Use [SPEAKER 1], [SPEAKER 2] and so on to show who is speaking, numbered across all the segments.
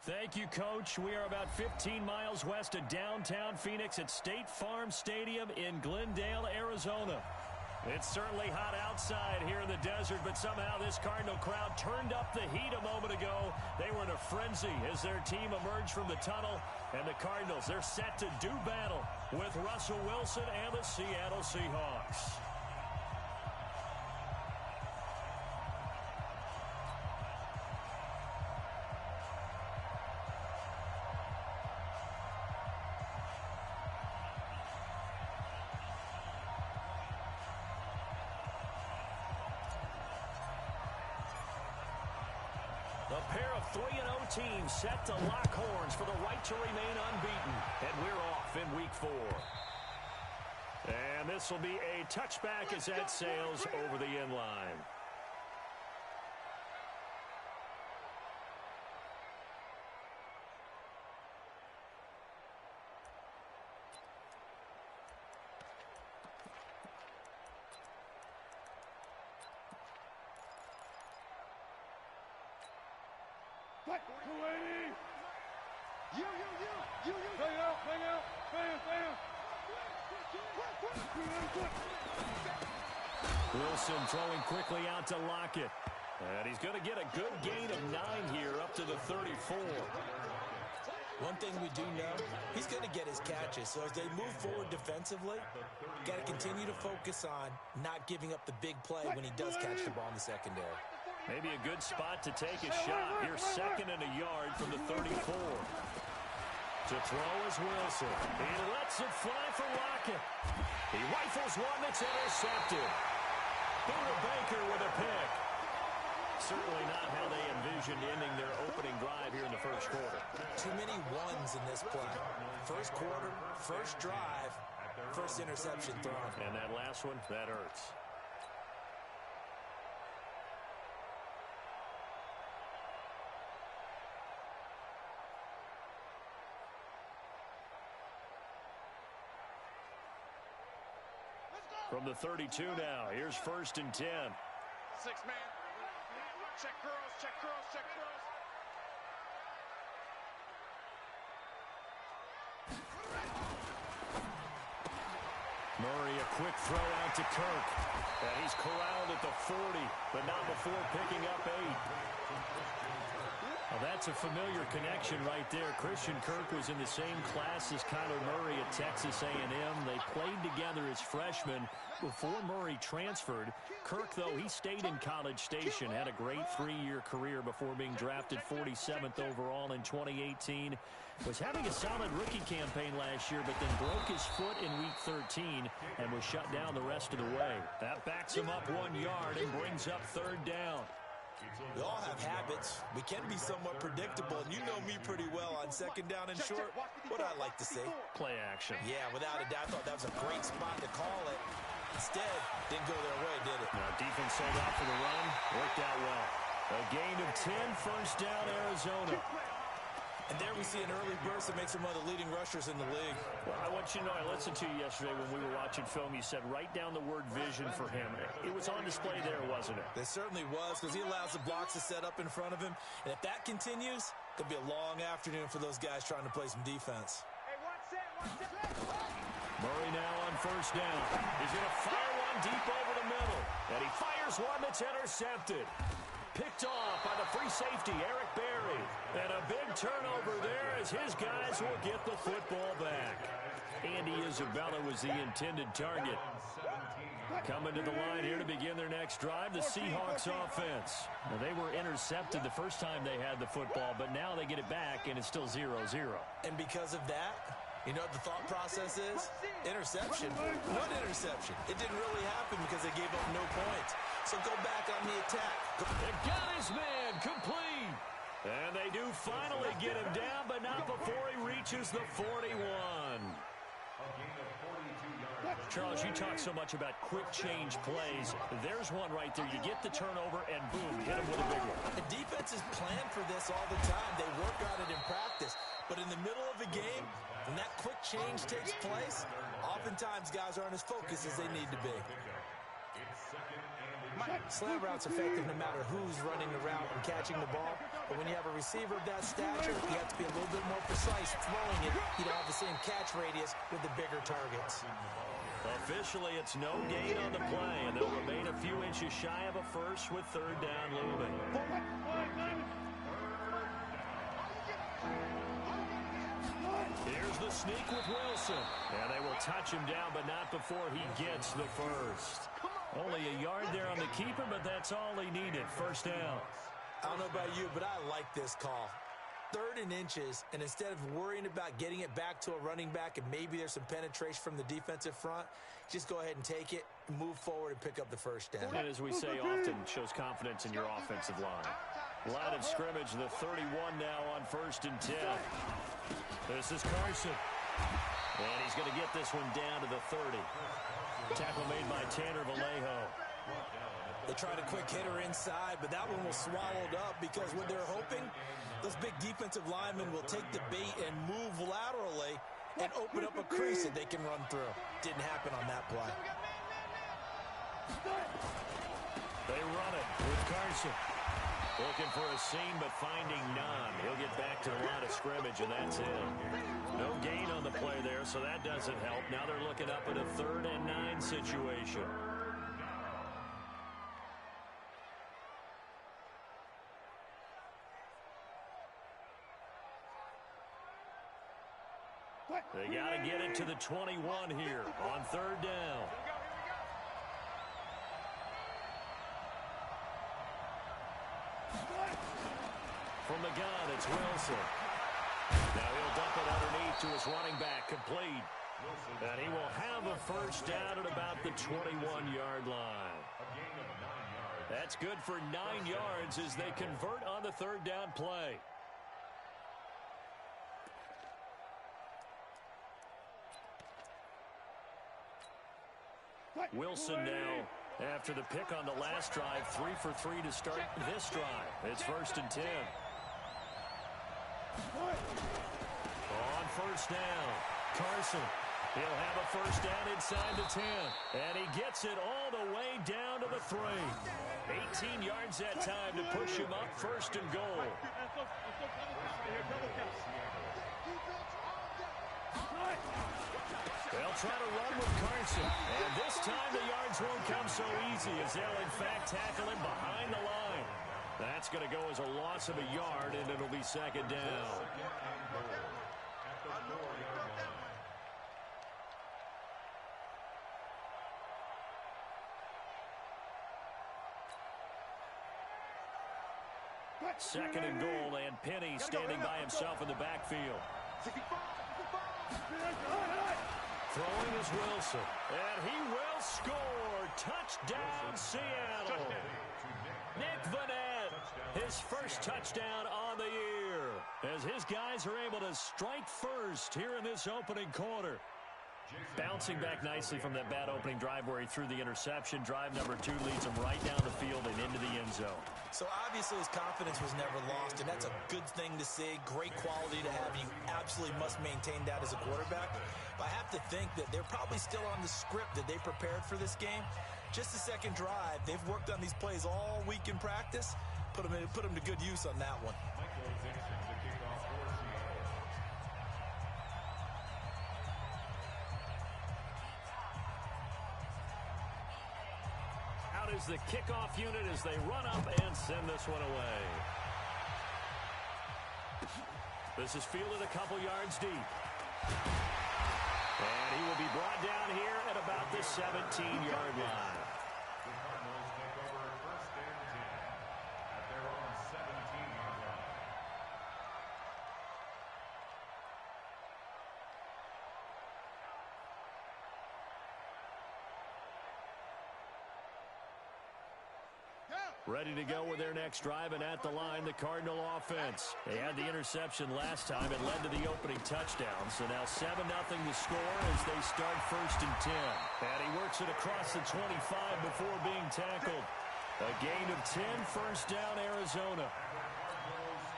[SPEAKER 1] Thank you, Coach. We are about 15 miles west of downtown Phoenix at State Farm Stadium in Glendale, Arizona. It's certainly hot outside here in the desert, but somehow this Cardinal crowd turned up the heat a moment ago. They were in a frenzy as their team emerged from the tunnel, and the Cardinals, they're set to do battle with Russell Wilson and the Seattle Seahawks. A pair of 3-0 teams set to lock horns for the right to remain unbeaten. And we're off in week 4. And this will be a touchback as that sails over the end line. Wilson throwing quickly out to Lockett. And he's going to get a good gain of 9 here up to the 34.
[SPEAKER 2] One thing we do know, he's going to get his catches. So as they move forward defensively, got to continue to focus on not giving up the big play when he does catch the ball in the secondary.
[SPEAKER 1] Maybe a good spot to take a shot. Here's 2nd and a yard from the 34. To throw is Wilson. He lets it fly for Lockett. He rifles one that's intercepted. Buda Baker with a pick. Certainly not how they envisioned ending their opening drive here in the first quarter.
[SPEAKER 2] Too many ones in this play. First quarter, first drive, first interception thrown.
[SPEAKER 1] And that last one, that hurts. From the 32 now, here's 1st and 10.
[SPEAKER 3] 6-man. Check curls, check curls, check curls.
[SPEAKER 1] Murray, a quick throw out to Kirk. And he's corralled at the 40, but not before picking up 8. Well, that's a familiar connection right there. Christian Kirk was in the same class as Kyler Murray at Texas A&M. They played together as freshmen before Murray transferred. Kirk, though, he stayed in College Station, had a great 3-year career before being drafted 47th overall in 2018. Was having a solid rookie campaign last year, but then broke his foot in Week 13 and was shut down the rest of the way. That backs him up 1 yard and brings up 3rd down.
[SPEAKER 2] We all have habits. We can be somewhat predictable, and you know me pretty well on 2nd down and short. What I like to see?
[SPEAKER 1] Play action.
[SPEAKER 2] Yeah, without a doubt, I thought that was a great spot to call it. Instead, didn't go their way, did it?
[SPEAKER 1] Now, defense sold out for the run. Worked out well. A gain of 10, 1st down, Arizona.
[SPEAKER 2] And there we see an early burst that makes him one of the leading rushers in the league.
[SPEAKER 1] Well, I want you to know, I listened to you yesterday when we were watching film. You said write down the word vision for him. It was on display there, wasn't it?
[SPEAKER 2] It certainly was, because he allows the blocks to set up in front of him. And if that continues, it'll be a long afternoon for those guys trying to play some defense.
[SPEAKER 3] Hey, one set.
[SPEAKER 1] Murray now on 1st down. He's going to fire one deep over the middle. And he fires one that's intercepted. Picked off by the free safety, Eric Berry. And a big turnover there as his guys will get the football back. Andy Isabella was the intended target. Coming to the line here to begin their next drive, the Seahawks offense. Now, they were intercepted the first time they had the football, but now they get it back, and it's still 0-0.
[SPEAKER 2] And because of that, you know what the thought process is? Interception. What interception? It didn't really happen because they gave up no points. So go back on the attack.
[SPEAKER 1] They got his man complete. And they do finally get him down, but not before he reaches the 41. Charles, you talk so much about quick change plays. There's one right there. You get the turnover, and boom, hit him with a big one.
[SPEAKER 2] The defenses plan for this all the time. They work on it in practice. But in the middle of a game, when that quick change takes place, oftentimes guys aren't as focused as they need to be. Slant route's effective no matter who's running the route and catching the ball. But when you have a receiver of that stature, you have to be a little bit more precise throwing it. You don't have the same catch radius with the bigger targets.
[SPEAKER 1] Officially, it's no gain on the play, and they'll remain a few inches shy of a first with third down looming. Here's the sneak with Wilson. And they will touch him down, but not before he gets the first. Only a yard there on the keeper, but that's all he needed. First down.
[SPEAKER 2] I don't know about you, but I like this call. 3rd and inches, and instead of worrying about getting it back to a running back and maybe there's some penetration from the defensive front, just go ahead and take it, move forward, and pick up the first down.
[SPEAKER 1] And as we say often, shows confidence in your offensive line. Line of scrimmage, the 31 now on 1st and 10. This is Carson. And he's going to get this one down to the 30. Tackle made by Tanner Vallejo.
[SPEAKER 2] They tried a quick hitter inside, but that one was swallowed up because what they're hoping, those big defensive linemen will take the bait and move laterally and open up a crease that they can run through. Didn't happen on that play.
[SPEAKER 1] They run it with Carson. Looking for a seam, but finding none. He'll get back to the line of scrimmage, and that's it. No gain on the play there, so that doesn't help. Now they're looking up at a 3rd and 9 situation. They got to get it to the 21 here on 3rd down. From the gun, it's Wilson. Now he'll dump it underneath to his running back, complete. And he will have a first down at about the 21-yard line. That's good for 9 yards as they convert on the 3rd down play. Wilson now, after the pick on the last drive, 3 for 3 to start this drive. It's 1st and 10. On 1st down, Carson. He'll have a first down inside the 10. And he gets it all the way down to the 3. 18 yards that time to push him up 1st and goal. They'll try to run with Carson. And this time the yards won't come so easy as they'll in fact tackle him behind the line. That's going to go as a loss of a yard, and it'll be 2nd down. Second and goal, and Penny standing by himself in the backfield. Throwing is Wilson, and he will score. Touchdown, Seattle. Nick Vanette, his first touchdown on the year, as his guys are able to strike first here in this opening quarter. Bouncing back nicely from that bad opening drive where he threw the interception. Drive number 2 leads him right down the field and into the end zone.
[SPEAKER 2] So obviously his confidence was never lost, and that's a good thing to see. Great quality to have. You absolutely must maintain that as a quarterback. But I have to think that they're probably still on the script that they prepared for this game. Just the second drive. They've worked on these plays all week in practice. Put them to good use on that one.
[SPEAKER 1] Is the kickoff unit as they run up and send this one away. This is fielded a couple yards deep. And he will be brought down here at about the 17-yard line. Ready to go with their next drive, and at the line, the Cardinal offense. They had the interception last time. It led to the opening touchdown. So now 7-0 the score as they start 1st and 10. And he works it across the 25 before being tackled. A gain of 10, first down, Arizona.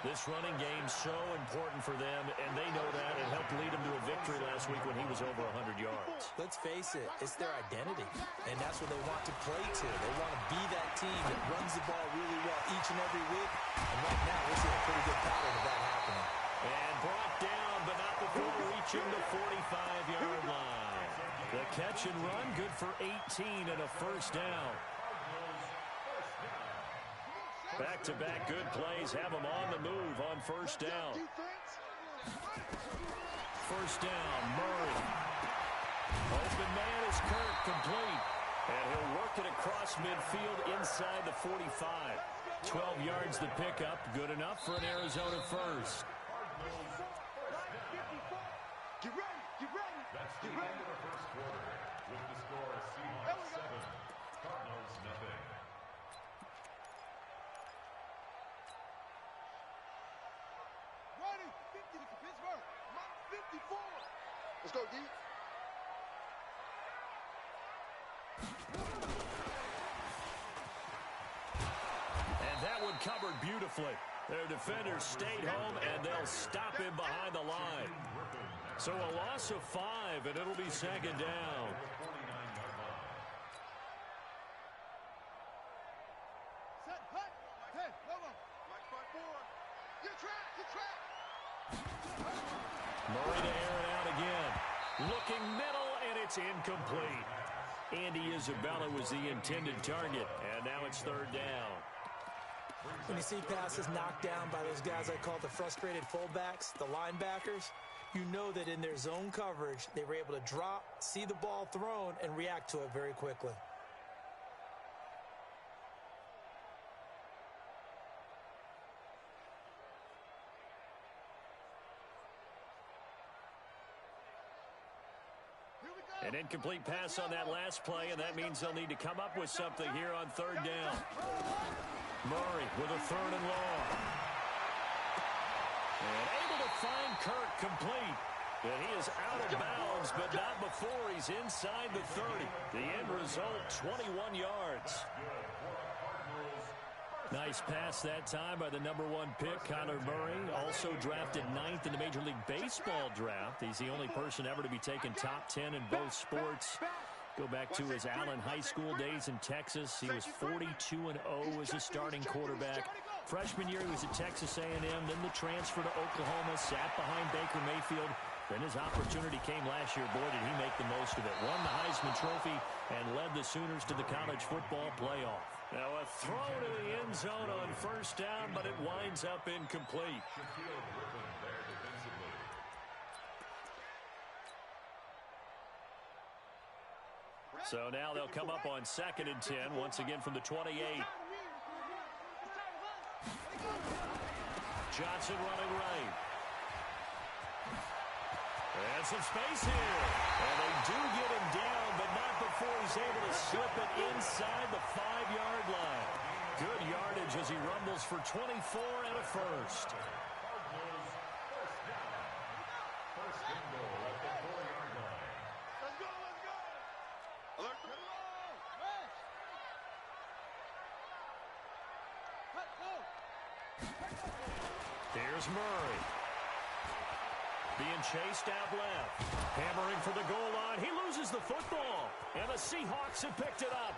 [SPEAKER 1] This running game so important for them, and they know that. It helped lead them to a victory last week when he was over 100 yards.
[SPEAKER 2] Let's face it, it's their identity, and that's what they want to play to. They want to be that team that runs the ball really well each and every week, and right now we're seeing a pretty good pattern of that happening.
[SPEAKER 1] And brought down, but not before reaching the 45-yard line. The catch and run, good for 18 and a first down. Back-to-back good plays have them on the move on first down. First down, Murray. Open man is Kirk, complete. And he'll work it across midfield inside the 45. 12 yards the pickup, good enough for an Arizona first.
[SPEAKER 3] Get ready, get ready.
[SPEAKER 4] That's the end of the first quarter. With the score, Seahawks 7, Cardinals nothing.
[SPEAKER 3] Ready, 50 to Pittsburgh. 54. Let's go, D.
[SPEAKER 1] And that one covered beautifully. Their defenders stayed home, and they'll stop him behind the line. So a loss of 5, and it'll be second down.
[SPEAKER 3] Set, cut. Hey, level. Like 5-4. Get track, get track.
[SPEAKER 1] Murray to air it out again. Looking middle, and it's incomplete. Andy Isabella was the intended target, and now it's third down.
[SPEAKER 2] When you see passes knocked down by those guys I call the frustrated fullbacks, the linebackers, you know that in their zone coverage, they were able to drop, see the ball thrown, and react to it very quickly.
[SPEAKER 1] An incomplete pass on that last play, and that means they'll need to come up with something here on third down. Murray with a third and long. And able to find Kirk complete. And he is out of bounds, but not before he's inside the 30. The end result, 21 yards. Nice pass that time by the #1 pick, Kyler Murray. Also drafted 9th in the Major League Baseball draft. He's the only person ever to be taken top 10 in both sports. Go back to his Allen High School days in Texas. He was 42-0 as a starting quarterback. Freshman year, he was at Texas A&M. Then the transfer to Oklahoma, sat behind Baker Mayfield. Then his opportunity came last year. Boy, did he make the most of it. Won the Heisman Trophy and led the Sooners to the college football playoff. Now a throw to the end zone on first down, but it winds up incomplete. So now they'll come up on 2nd and 10, once again from the 28. Johnson running right. And some space here. And they do get him down, but not before he's able to slip it inside the 5-yard line. Good yardage as he rumbles for 24 and a first. Here's Murray. Being chased out left. Hammering for the goal line. He loses the football. And the Seahawks have picked it up.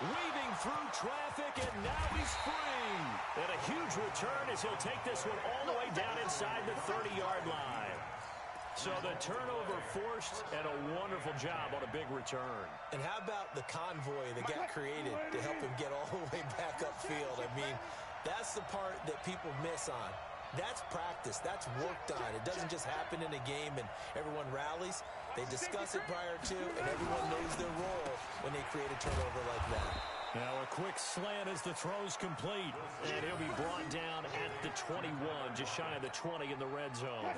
[SPEAKER 1] Weaving through traffic, and now he's free. And a huge return as he'll take this one all the way down inside the 30-yard line. So the turnover forced, and a wonderful job on a big return.
[SPEAKER 2] And how about the convoy that got created to help him get all the way back upfield? I mean, that's the part that people miss on. That's practice. That's worked on. It doesn't just happen in a game and everyone rallies. They discuss it prior to, and everyone knows their role when they create a turnover like that.
[SPEAKER 1] Now a quick slant as the throw's complete. And he'll be brought down at the 21, just shy of the 20 in the red zone.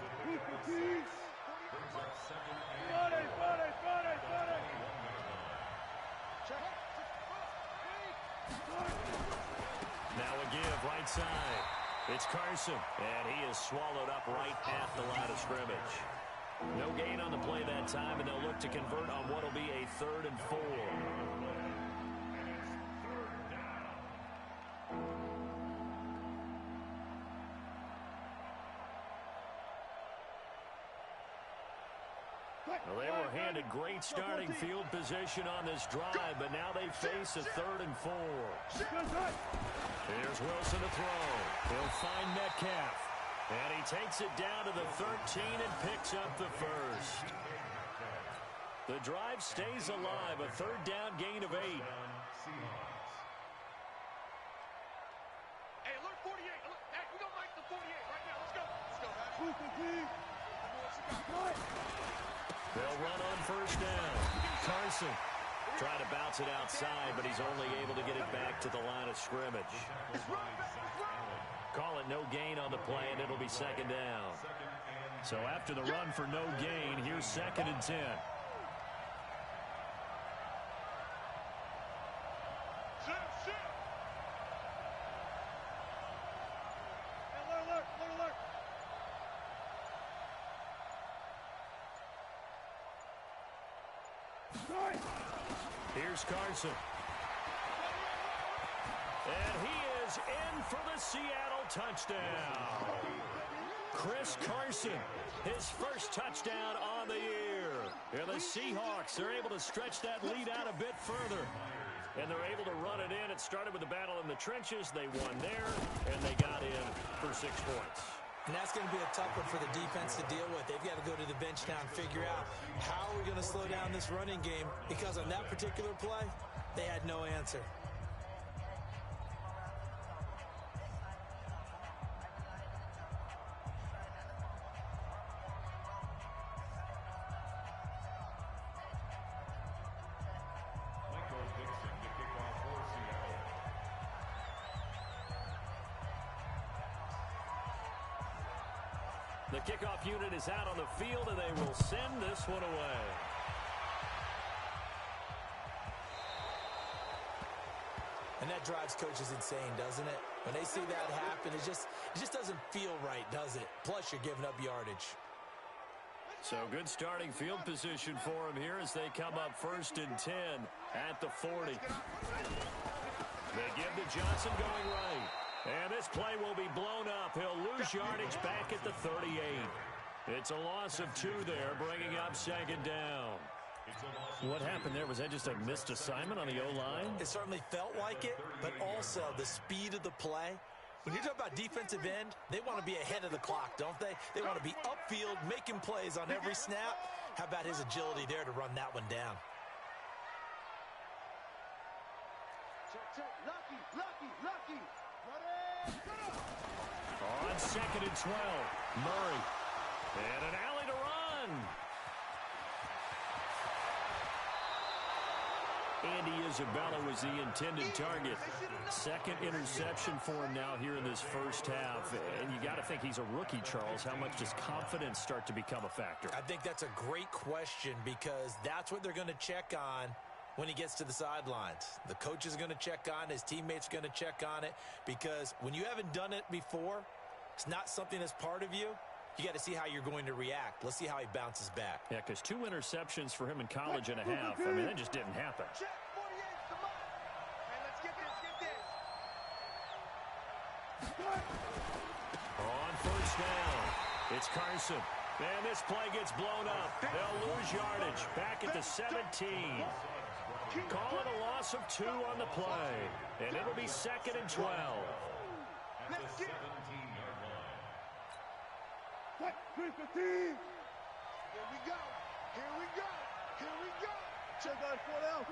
[SPEAKER 1] Now a give right side. It's Carson, and he is swallowed up right at the line of scrimmage. No gain on the play that time, and they'll look to convert on what will be a 3rd and 4. Well, they were handed great starting field position on this drive, but now they face a 3rd and 4. Here's Wilson to throw. He'll find Metcalf. And he takes it down to the 13 and picks up the first. The drive stays alive, a 3rd down gain of 8.
[SPEAKER 3] Hey, look, 48. Look, hey, we don't like the 48 right now. Let's go. Let's go, guys.
[SPEAKER 1] They'll run on 1st down. Carson trying to bounce it outside, but he's only able to get it back to the line of scrimmage. Call it no gain on the play, and it'll be 2nd down. So after the run for no gain, here's 2nd and 10. Here's Carson. And he is in for the Seattle touchdown. Chris Carson, his first touchdown on the year. And the Seahawks are able to stretch that lead out a bit further. And they're able to run it in. It started with a battle in the trenches. They won there, and they got in for 6 points.
[SPEAKER 2] And that's going to be a tough one for the defense to deal with. They've got to go to the bench now and figure out how are we going to slow down this running game, because on that particular play, they had no answer.
[SPEAKER 1] The kickoff unit is out on the field, and they will send this one away.
[SPEAKER 2] And that drives coaches insane, doesn't it? When they see that happen, it just doesn't feel right, does it? Plus, you're giving up yardage.
[SPEAKER 1] So good starting field position for him here as they come up 1st and 10 at the 40. They give to Johnson going right. And this play will be blown up. He'll lose yardage back at the 38. It's a loss of 2 there, bringing up 2nd down. What happened there? Was that just a missed assignment on the O-line?
[SPEAKER 2] It certainly felt like it, but also the speed of the play. When you talk about defensive end, they want to be ahead of the clock, don't they? They want to be upfield, making plays on every snap. How about his agility there to run that one down?
[SPEAKER 3] Lucky.
[SPEAKER 1] On 2nd and 12, Murray. And an alley to run. Andy Isabella was the intended target. 2nd interception for him now here in this first half. And you got to think he's a rookie, Charles. How much does confidence start to become a factor?
[SPEAKER 2] I think that's a great question, because that's what they're going to check on when he gets to the sidelines. The coach is going to check on it. His teammates are going to check on it, because when you haven't done it before, it's not something that's part of you. You got to see how you're going to react. Let's see how he bounces back.
[SPEAKER 1] Yeah, because 2 interceptions for him in college and a half. I mean, that just didn't happen.
[SPEAKER 3] Check, 48's the mark. Hey, let's get this.
[SPEAKER 1] On 1st down, it's Carson. And this play gets blown up. They'll lose yardage back at the 17. Call it a loss of 2 on the play. And it'll be 2nd and 12.
[SPEAKER 3] Let's get it.
[SPEAKER 5] 3-15.
[SPEAKER 3] Here we go.
[SPEAKER 5] Check guys, 4 down.
[SPEAKER 3] 1-3.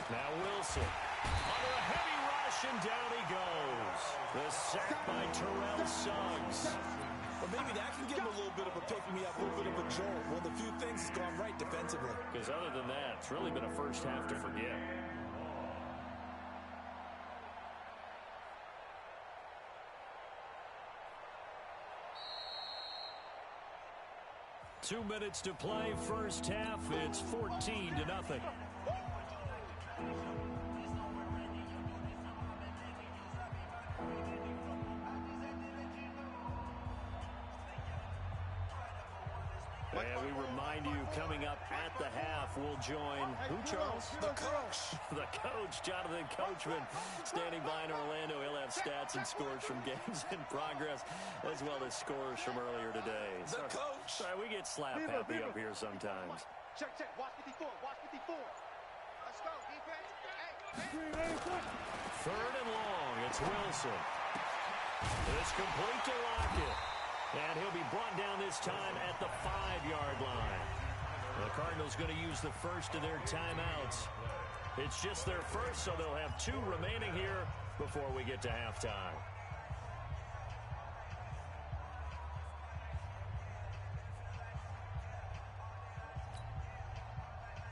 [SPEAKER 1] Now Wilson under a heavy rush, and down he goes. The sack by Terrell Suggs.
[SPEAKER 2] Well, maybe that can give him a little bit of a pick-me-up, a little bit of a jolt. Well, the few things has gone right defensively.
[SPEAKER 1] Because other than that, it's really been a first half to forget. Two minutes to play, first half. It's 14-0. And we remind you, coming up at the half, we'll join who, Charles?
[SPEAKER 2] The coach.
[SPEAKER 1] The coach, Jonathan Coachman, standing by in Orlando. He'll have stats and scores from games in progress, as well as scores from earlier today.
[SPEAKER 2] The coach.
[SPEAKER 1] Sorry, we get slap happy up here sometimes.
[SPEAKER 3] Check. Watch 54. Watch 54. Let's go, defense. Hey.
[SPEAKER 1] Third and long. It's Wilson. It's complete to Lockett. And he'll be brought down this time at the 5-yard line. The Cardinals going to use the first of their timeouts. It's just their first, so they'll have 2 remaining here before we get to halftime.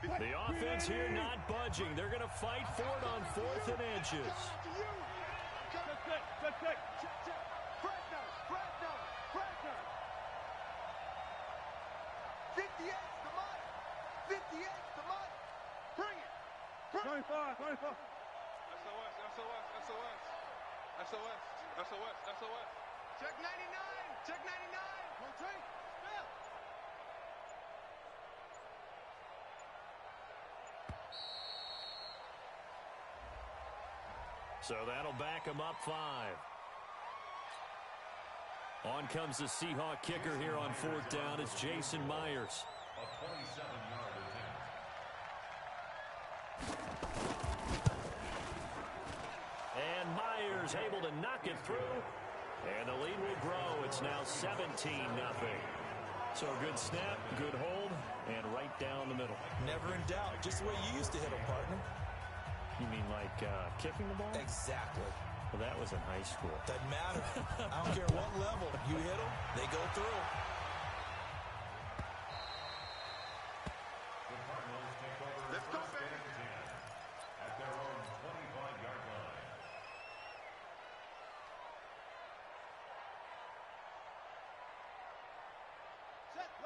[SPEAKER 1] The offense here not budging. They're going to fight for it on 4th and inches.
[SPEAKER 3] Check. 58's the money. 58's the money. Bring it.
[SPEAKER 5] 25.
[SPEAKER 3] SOS. Check 99. Rotate. Spell.
[SPEAKER 1] So that'll back them up 5. On comes the Seahawk kicker here on 4th down. It's Jason Myers.
[SPEAKER 4] A 27-yard attempt.
[SPEAKER 1] And Myers able to knock it through. And the lead will grow. It's now 17-0. So a good snap, good hold, and right down the middle.
[SPEAKER 2] Never in doubt. Just the way you used to hit them, partner.
[SPEAKER 1] You mean like kicking the ball?
[SPEAKER 2] Exactly.
[SPEAKER 1] Well, that was in high school.
[SPEAKER 2] Doesn't matter. I don't care what level. You hit them, they go through.
[SPEAKER 4] The Cardinals take over first and 10 at their own 25-yard line.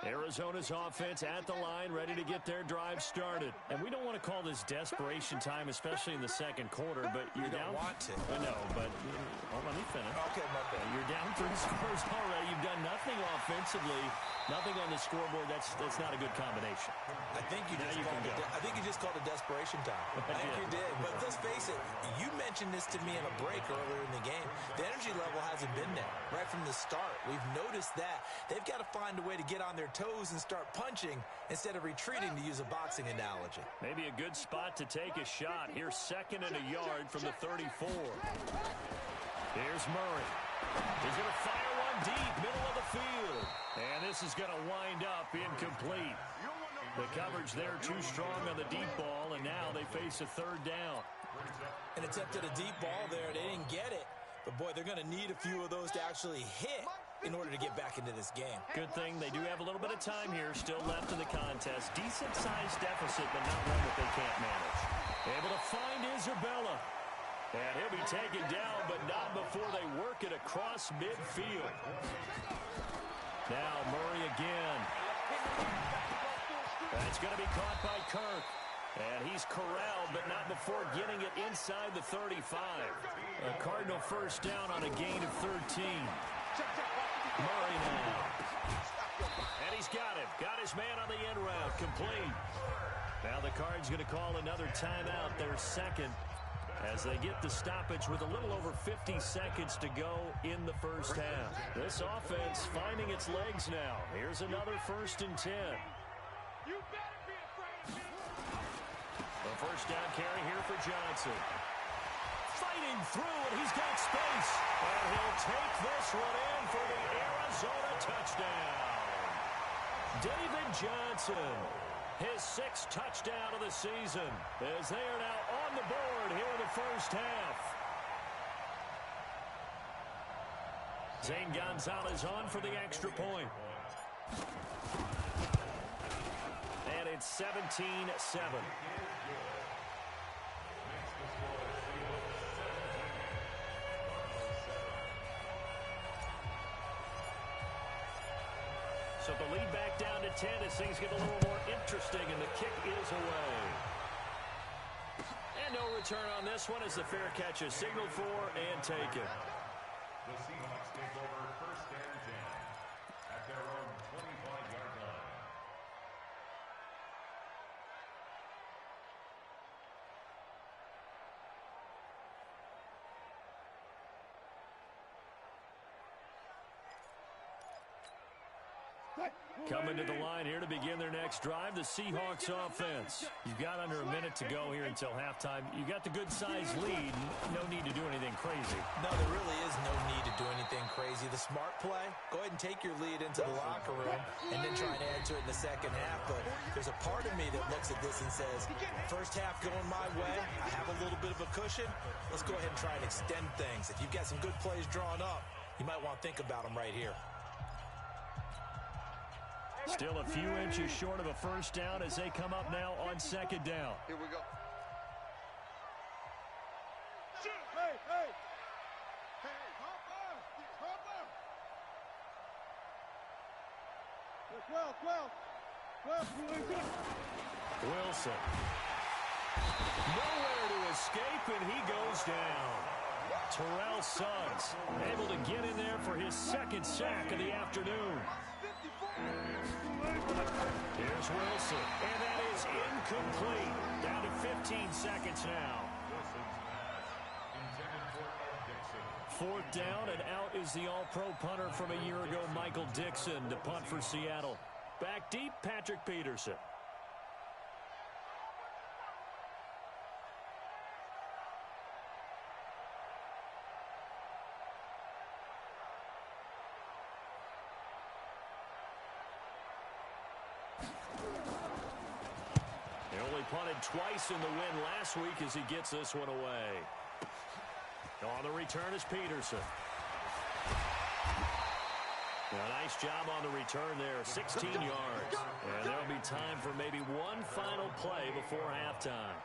[SPEAKER 1] Arizona's offense at the line, ready to get their drive started. And we don't want to call this desperation time, especially in the second quarter, but you're down.
[SPEAKER 2] Don't want to.
[SPEAKER 1] I know, but let me finish.
[SPEAKER 2] Okay, my bad.
[SPEAKER 1] You're down 3 scores already. You've done nothing offensively, nothing on the scoreboard. That's not a good combination.
[SPEAKER 2] I think you just called it desperation time. I think you did. But let's face it, you mentioned this to me in a break earlier in the game. The energy level hasn't been there right from the start. We've noticed that. They've got to find a way to get on their toes and start punching instead of retreating, to use a boxing analogy.
[SPEAKER 1] Maybe a good spot to take a shot. Here's 2nd and a yard from the 34. Here's Murray. He's going to fire one deep, middle of the field. And this is going to wind up incomplete. The coverage there too strong on the deep ball, and now they face a 3rd down.
[SPEAKER 2] An attempt at a deep ball there. They didn't get it. But, boy, they're going to need a few of those to actually hit in order to get back into this game.
[SPEAKER 1] Good thing they do have a little bit of time here still left in the contest. Decent-sized deficit, but not one that they can't manage. Able to find Isabella. And he'll be taken down, but not before they work it across midfield. Now Murray again. That's going to be caught by Kirk. And he's corralled, but not before getting it inside the 35. A Cardinal first down on a gain of 13. Murray now. And he's got it. Got his man on the end route. Complete. Now the Cards going to call another timeout, their 2nd, as they get the stoppage with a little over 50 seconds to go in the first half. This offense finding its legs now. Here's another 1st and 10.
[SPEAKER 3] You better be afraid of me.
[SPEAKER 1] The first down carry here for Johnson. Fighting through, and he's got space. And he'll take this one in for the Arizona touchdown. David Johnson, his 6th touchdown of the season, as they are now on the board here in the first half. Zane Gonzalez on for the extra point. And it's 17-7. So the lead back down to 10 as things get a little more interesting, and the kick is away. And no return on this one as the fair catch is signaled for and taken.
[SPEAKER 4] The Seahawks take over first and 10 at their own 25-yard line.
[SPEAKER 1] Coming to the line here to begin their next drive, the Seahawks offense. You've got under a minute to go here until halftime. You got the good-sized lead. No need to do anything crazy.
[SPEAKER 2] No, there really is no need to do anything crazy. The smart play, go ahead and take your lead into the locker room and then try and add to it in the second half. But there's a part of me that looks at this and says, first half going my way, I have a little bit of a cushion. Let's go ahead and try and extend things. If you've got some good plays drawn up, you might want to think about them right here.
[SPEAKER 1] Still a few inches short of a first down as they come up now on second down.
[SPEAKER 3] Here we go.
[SPEAKER 5] Hey, hey.
[SPEAKER 3] Hey, hop up.
[SPEAKER 5] 12.
[SPEAKER 1] Wilson. Nowhere to escape, and he goes down. Terrell Suggs able to get in there for his second sack of the afternoon. Here's Wilson, and that is incomplete. Down to 15 seconds now. Fourth down, and out is the all-pro punter from a year ago, Michael Dixon, to punt for Seattle. Back deep, Patrick Peterson. He only punted twice in the win last week as he gets this one away. On the return is Peterson. A nice job on the return there, 16 yards. And there'll be time for maybe one final play before halftime.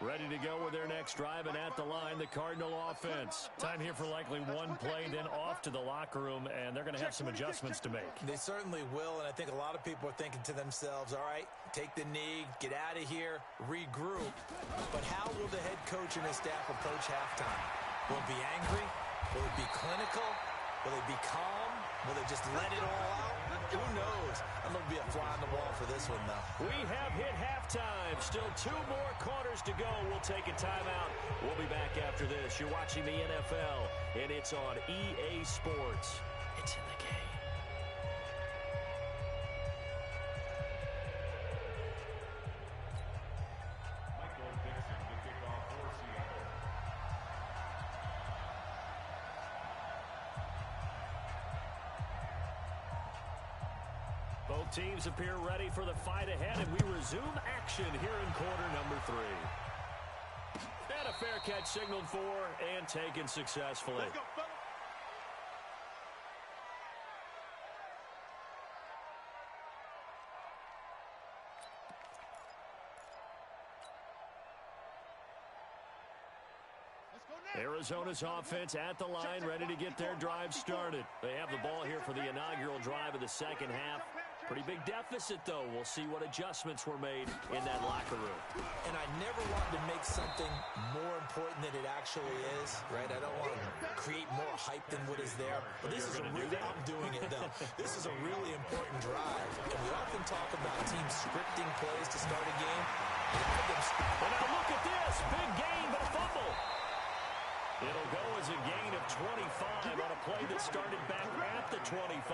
[SPEAKER 1] Ready to go with their next drive, and at the line, the Cardinal offense. Time here for likely one play, then off to the locker room, and they're going to have some adjustments to make.
[SPEAKER 2] They certainly will, and I think a lot of people are thinking to themselves, all right, take the knee, get out of here, regroup. But how will the head coach and his staff approach halftime? Will it be angry? Will it be clinical? Will it be calm? Will they just let it all out? Who knows? I'm going to be a fly on the wall for this one, though.
[SPEAKER 1] We have hit halftime. Still 2 more quarters to go. We'll take a timeout. We'll be back after this. You're watching the NFL, and it's on EA Sports. It's in the game.
[SPEAKER 4] Michael Dixon to kick off for Seattle.
[SPEAKER 1] Both teams appear ready for the fight ahead, and we resume action here in quarter number 3. And a fair catch signaled for and taken successfully.
[SPEAKER 3] Let's go, fella. Let's go now.
[SPEAKER 1] Arizona's offense at the line, ready to get their drive started. They have the ball here for the inaugural drive of the second half. Pretty big deficit, though. We'll see what adjustments were made in that locker room.
[SPEAKER 2] And I never wanted to make something more important than it actually is, right? I don't want to create more hype than what is there. But this is a really, I'm doing it, though. This is a really important drive. And we often talk about teams scripting plays to start a game.
[SPEAKER 1] Well, now look at this. Big gain, but a fumble. It'll go as a gain of 25 on a play that started back at the 25.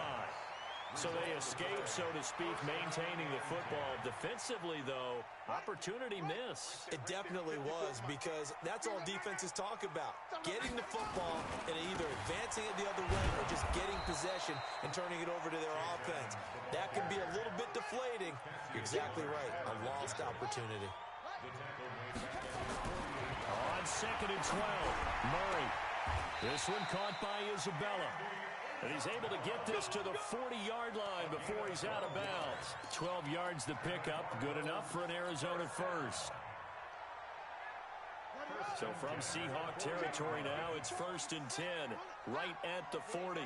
[SPEAKER 1] So they escape, so to speak, maintaining the football. Defensively, though, opportunity miss.
[SPEAKER 2] It definitely was, because that's all defenses talk about. Getting the football and either advancing it the other way or just getting possession and turning it over to their offense. That can be a little bit deflating. You're exactly right. A lost opportunity.
[SPEAKER 1] On 2nd and 12, Murray. This one caught by Isabella. And he's able to get this to the 40-yard line before he's out of bounds. 12 yards to pick up. Good enough for an Arizona first. So from Seahawk territory now, it's 1st and 10, right at the 40.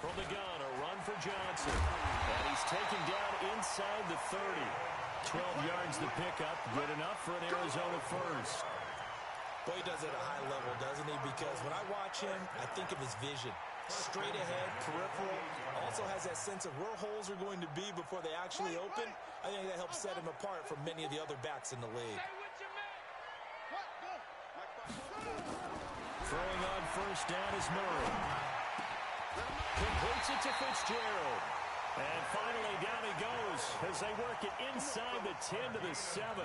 [SPEAKER 1] From the gun, a run for Johnson. And he's taken down inside the 30. 12 yards to pick up. Good enough for an Arizona first.
[SPEAKER 2] Boy, he does it at a high level, doesn't he? Because when I watch him, I think of his vision. straight ahead, peripheral. Also has that sense of where holes are going to be before they actually open. I think that helps set him apart from many of the other backs in the league.
[SPEAKER 1] Throwing on first down is Murray. Completes it to Fitzgerald. And finally down he goes as they work it inside the 10 to the 7.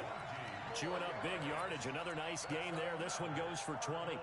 [SPEAKER 1] Chewing up big yardage. Another nice gain there. This one goes for 20.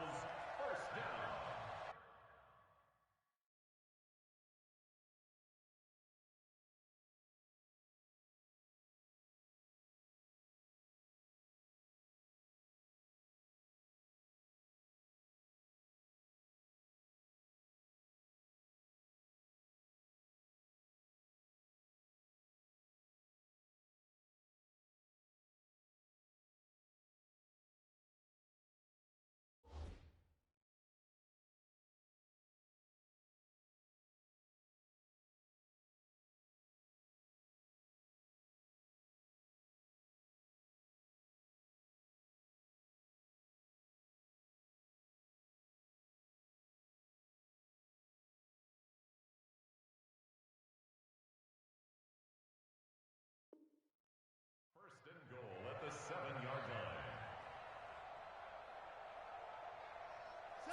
[SPEAKER 4] First and goal at the 7-yard line.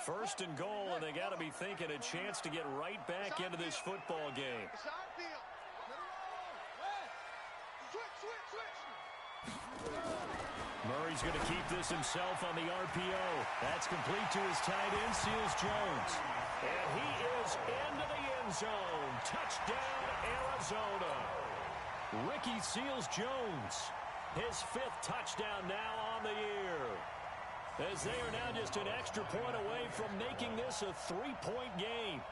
[SPEAKER 1] First and goal, and they got to be thinking a chance to get right back into this football game. Murray's going to keep this himself on the RPO. That's complete to his tight end, Seals Jones. And he is into the end zone. Touchdown, Arizona. Ricky Seals Jones, his 5th touchdown now on the year. As they are now just an extra point away from making this a 3-point game.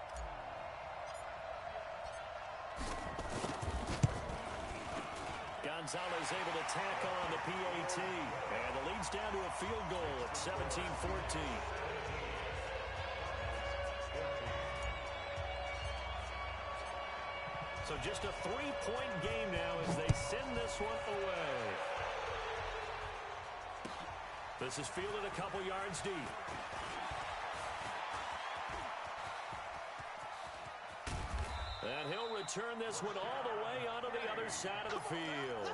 [SPEAKER 1] Gonzalez able to tack on the PAT. And the lead's down to a field goal at 17-14. So just a 3-point game now as they send this one away. This is fielded a couple yards deep. And he'll return this one all the way onto the other side of the field.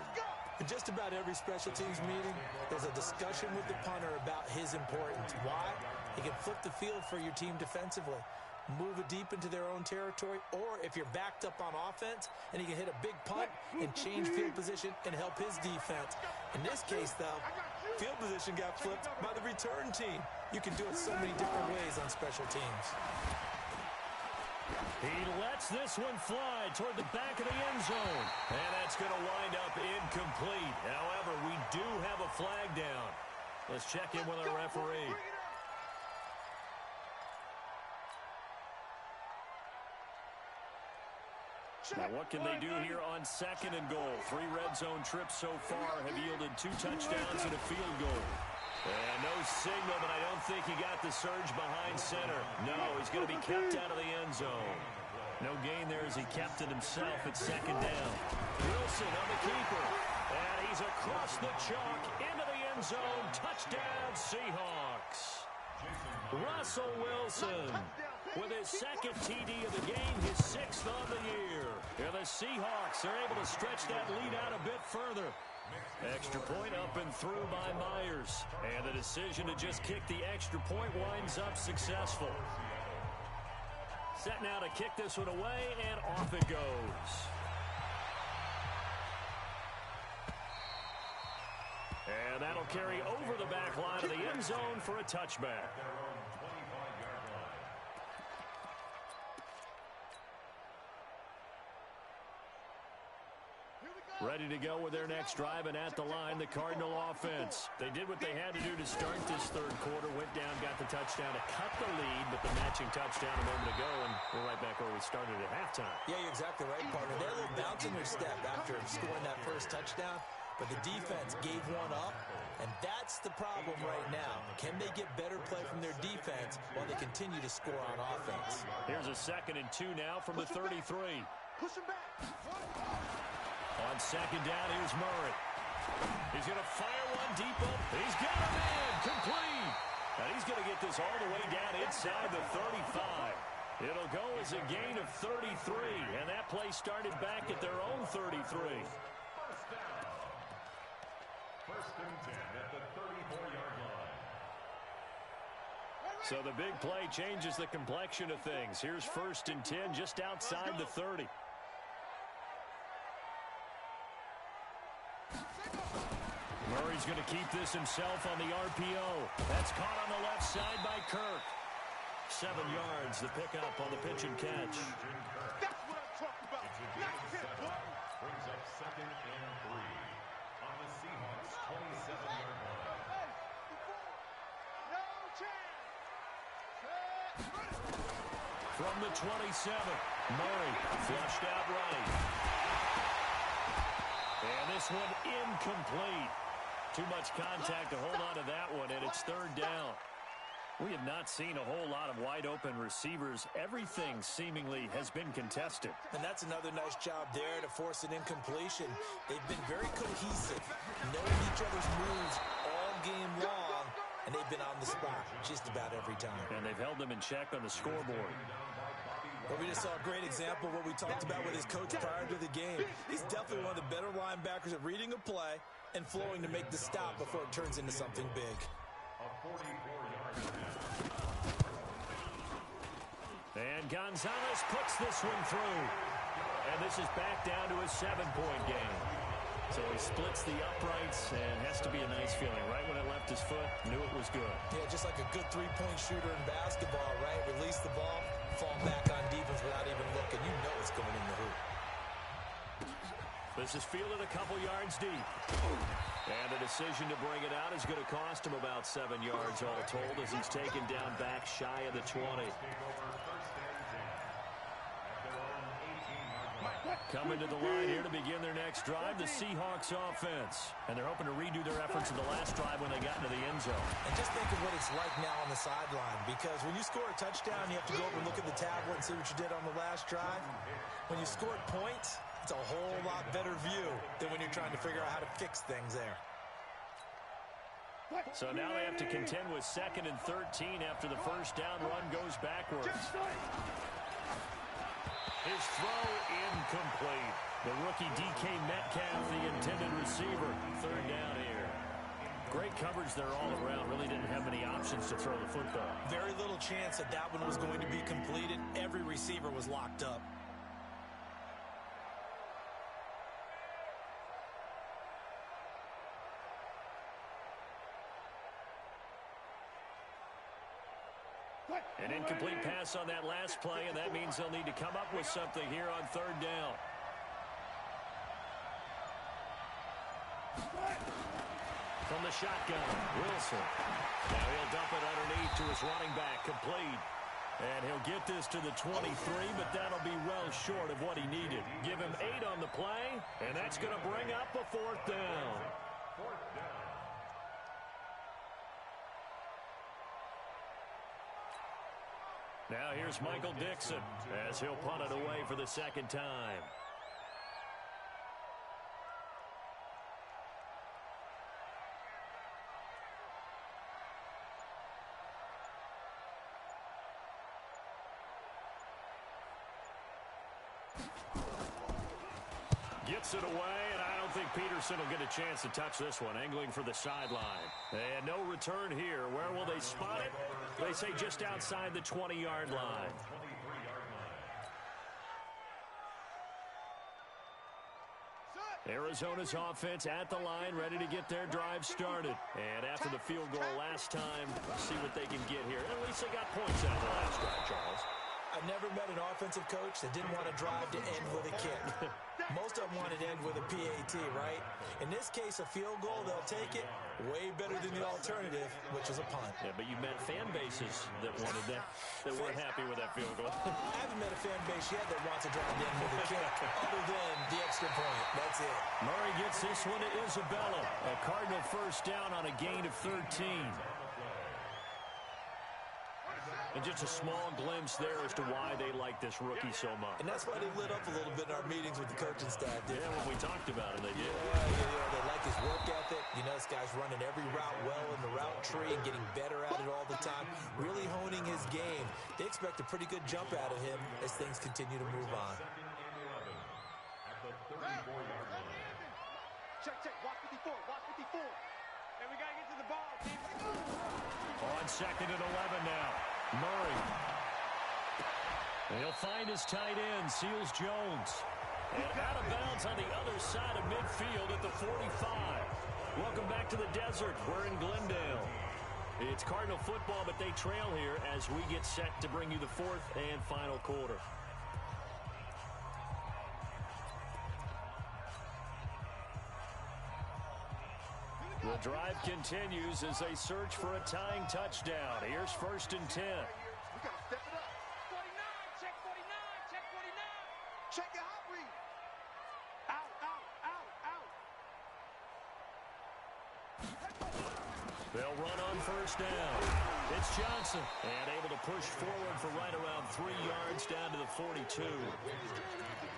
[SPEAKER 2] In just about every special teams meeting, there's a discussion with the punter about his importance. Why? He can flip the field for your team defensively, move it deep into their own territory, or if you're backed up on offense and he can hit a big punt and change field position and help his defense. In this case, though, field position got flipped by the return team. You can do it so many different ways on special teams.
[SPEAKER 1] He lets this one fly toward the back of the end zone. And that's going to wind up incomplete. However, we do have a flag down. Let's check in with our referee. Now, what can they do here on 2nd and goal? 3 red zone trips so far have yielded 2 touchdowns and a field goal. And no signal, but I don't think he got the surge behind center. No, he's going to be kept out of the end zone. No gain there as he kept it himself at 2nd down. Wilson on the keeper. And he's across the chalk into the end zone. Touchdown, Seahawks. Russell Wilson with his 2nd TD of the game, his 6th on the year. And the Seahawks are able to stretch that lead out a bit further. Extra point up and through by Myers. And the decision to just kick the extra point winds up successful. Set now to kick this one away, and off it goes. And that'll carry over the back line of the end zone for a touchback. Ready to go with their next drive, and at the line, the Cardinal offense. They did what they had to do to start this 3rd quarter, went down, got the touchdown to cut the lead, but the matching touchdown a moment ago, and we're right back where we started at halftime.
[SPEAKER 2] Yeah, you're exactly right, partner. They're a little bounce in their step after scoring that first touchdown, but the defense gave one up, and that's the problem right now. Can they get better play from their defense while they continue to score on offense?
[SPEAKER 1] Here's a 2nd and 2 now from the 33.
[SPEAKER 3] Push him back.
[SPEAKER 1] On 2nd down, here's Murray. He's going to fire one deep up. He's got him in. Complete. And he's going to get this all the way down inside the 35. It'll go as a gain of 33, and that play started back at their own 33.
[SPEAKER 4] First down. First and 10 at the 34-yard line.
[SPEAKER 1] So the big play changes the complexion of things. Here's first and 10 just outside the 30. Murray's going to keep this himself on the RPO. That's caught on the left side by Kirk. 7 yards, the pickup on the pitch and catch.
[SPEAKER 3] That's what I'm talking about. Not him, boy.
[SPEAKER 4] Brings up second and 3 on the Seahawks 27-yard line.
[SPEAKER 3] No chance.
[SPEAKER 1] From the 27, Murray flushed out right. And this one incomplete. Too much contact to hold on to that one, and it's third down. We have not seen a whole lot of wide-open receivers. Everything seemingly has been contested.
[SPEAKER 2] And that's another nice job there to force an incompletion. They've been very cohesive, knowing each other's moves all game long, and they've been on the spot just about every time.
[SPEAKER 1] And they've held them in check on the scoreboard.
[SPEAKER 2] Well, we just saw a great example of what we talked about with his coach prior to the game. He's definitely one of the better linebackers at reading a play and flowing to make the stop before it turns into something big.
[SPEAKER 4] A 44-yard pass.
[SPEAKER 1] And Gonzalez puts this one through. And this is back down to a 7-point game. So he splits the uprights and has to be a nice feeling. Right when it left his foot, knew it was good.
[SPEAKER 2] Yeah, just like a good three-point shooter in basketball, right? Release the ball, fall back on defense without even looking. You know it's going in the hoop.
[SPEAKER 1] This is fielded a couple yards deep. And the decision to bring it out is going to cost him about 7 yards all told as he's taken down back shy of the 20. Coming to the line here to begin their next drive, the Seahawks offense. And they're hoping to redo their efforts in the last drive when they got into the end zone.
[SPEAKER 2] And just think of what it's like now on the sideline, because when you score a touchdown, you have to go over and look at the tablet and see what you did on the last drive. When you scored points, it's a whole lot better view than when you're trying to figure out how to fix things there.
[SPEAKER 1] So now they have to contend with 2nd and 13 after the first down run goes backwards. His throw incomplete. The rookie DK Metcalf, the intended receiver. Third down here. Great coverage there all around. Really didn't have many options to throw the football.
[SPEAKER 2] Very little chance that that one was going to be completed. Every receiver was locked up.
[SPEAKER 1] An incomplete pass on that last play, and that means they'll need to come up with something here on third down. From the shotgun, Wilson. Now he'll dump it underneath to his running back, complete. And he'll get this to the 23, but that'll be well short of what he needed. Give him 8 on the play, and that's going to bring up a fourth down.
[SPEAKER 4] Fourth down.
[SPEAKER 1] Now here's Michael Dixon as he'll punt it away for the second time. Gets it away, and I don't think Peterson will get a chance to touch this one. Angling for the sideline. And no return here. Where will they spot it? They say just outside the 20-yard line. Arizona's offense at the line, ready to get their drive started. And after the field goal last time, see what they can get here. At least they got points out of the last drive, Charles.
[SPEAKER 2] I've never met an offensive coach that didn't want to drive to end with a kick. Most of them wanted to end with a PAT, right? In this case, a field goal, they'll take it. Way better than the alternative, which is a punt.
[SPEAKER 1] Yeah, but you met fan bases that wanted that weren't happy with that field goal.
[SPEAKER 2] I haven't met a fan base yet that wants to drive to end with a kick, other than the extra point. That's it.
[SPEAKER 1] Murray gets this one to Isabella. A Cardinal first down on a gain of 13. And just a small glimpse there as to why they like this rookie so much.
[SPEAKER 2] And that's why they lit up a little bit in our meetings with the coaching staff.
[SPEAKER 1] Yeah, when we talked about it, they did.
[SPEAKER 2] Yeah, they like his work ethic. You know, this guy's running every route well in the route tree and getting better at it all the time. Really honing his game. They expect expect a pretty good jump out of him as things continue to move on.
[SPEAKER 4] Second and 11 at the 34-yard line.
[SPEAKER 3] Check, watch 54, watch 54.
[SPEAKER 5] Hey, we gotta get to the ball, team.
[SPEAKER 1] On second and 11 now. Murray. He'll find his tight end, Seals Jones. And out of bounds on the other side of midfield at the 45. Welcome back to the desert. We're in Glendale. It's Cardinal football, but they trail here as we get set to bring you the fourth and final quarter. The drive continues as they search for a tying touchdown. Here's first and 10.
[SPEAKER 3] We gotta step it up.
[SPEAKER 5] 49, check 49, check 49.
[SPEAKER 3] Check your hot read. Out.
[SPEAKER 1] They'll run on first down. It's Johnson, and able to push forward for right around 3 yards down to the 42.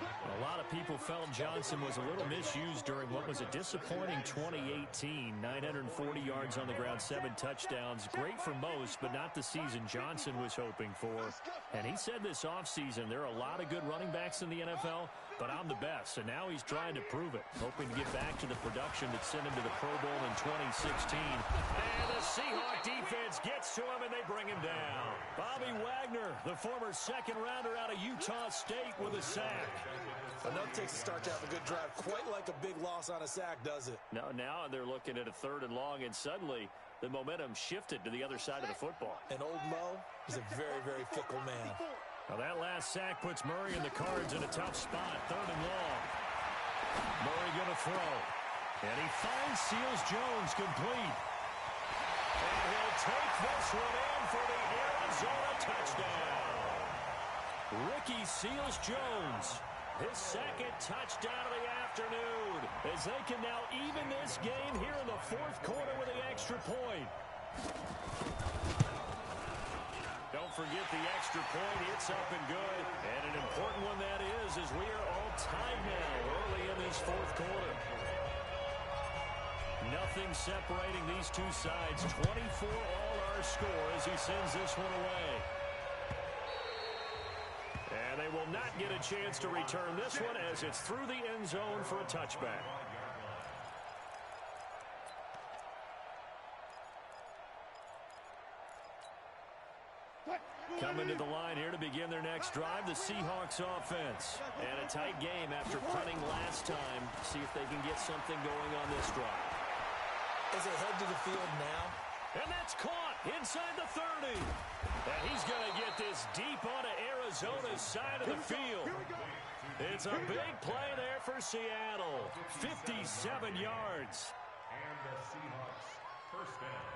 [SPEAKER 1] A lot of people felt Johnson was a little misused during what was a disappointing 2018. 940 yards on the ground, 7 touchdowns. Great for most, but not the season Johnson was hoping for. And he said this offseason there are a lot of good running backs in the NFL, but I'm the best. And now he's trying to prove it, hoping to get back to the production that sent him to the Pro Bowl in 2016. And the Seahawk defense gets to him, and they bring him down. Bobby Wagner, the former second-rounder out of Utah State, with a sack.
[SPEAKER 2] Enough takes a start to have a good drive. Quite like a big loss on a sack, does it?
[SPEAKER 1] Now they're looking at a 3rd and long, and suddenly the momentum shifted to the other side of the football.
[SPEAKER 2] And old Mo is a very, very fickle man.
[SPEAKER 1] Now that last sack puts Murray and the Cards in a tough spot. 3rd and long. Murray going to throw. And he finds Seals Jones complete. And he'll take this one in for the Arizona touchdown. Ricky Seals Jones, his second touchdown of the afternoon, as they can now even this game here in the 4th quarter with the extra point. Don't forget the extra point. It's up and good. And an important one that is, as we are all tied now early in this 4th quarter. Nothing separating these two sides. 24 all our score as he sends this one away. And they will not get a chance to return this one as it's through the end zone for a touchback. Coming to the line here to begin their next drive, the Seahawks offense. And a tight game after punting last time. See if they can get something going on this drive.
[SPEAKER 2] As they head to the field now.
[SPEAKER 1] And that's caught inside the 30. And he's going to get this deep onto Arizona's side of the field. It's a big play there for Seattle. 57 yards.
[SPEAKER 4] And the Seahawks first down.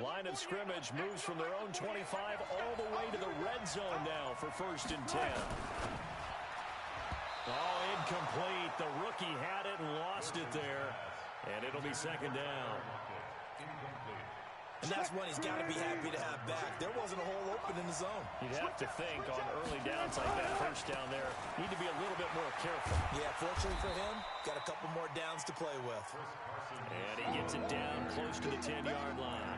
[SPEAKER 1] Line of scrimmage moves from their own 25 all the way to the red zone now for first and 10. Oh, incomplete. The rookie had it and lost it there. And it'll be second down.
[SPEAKER 2] And that's one he's got to be happy to have back. There wasn't a hole open in the zone.
[SPEAKER 1] You'd have to think on early downs like that first down there, need to be a little bit more careful.
[SPEAKER 2] Yeah, fortunately for him, got a couple more downs to play with.
[SPEAKER 1] And he gets it down close to the 10-yard line.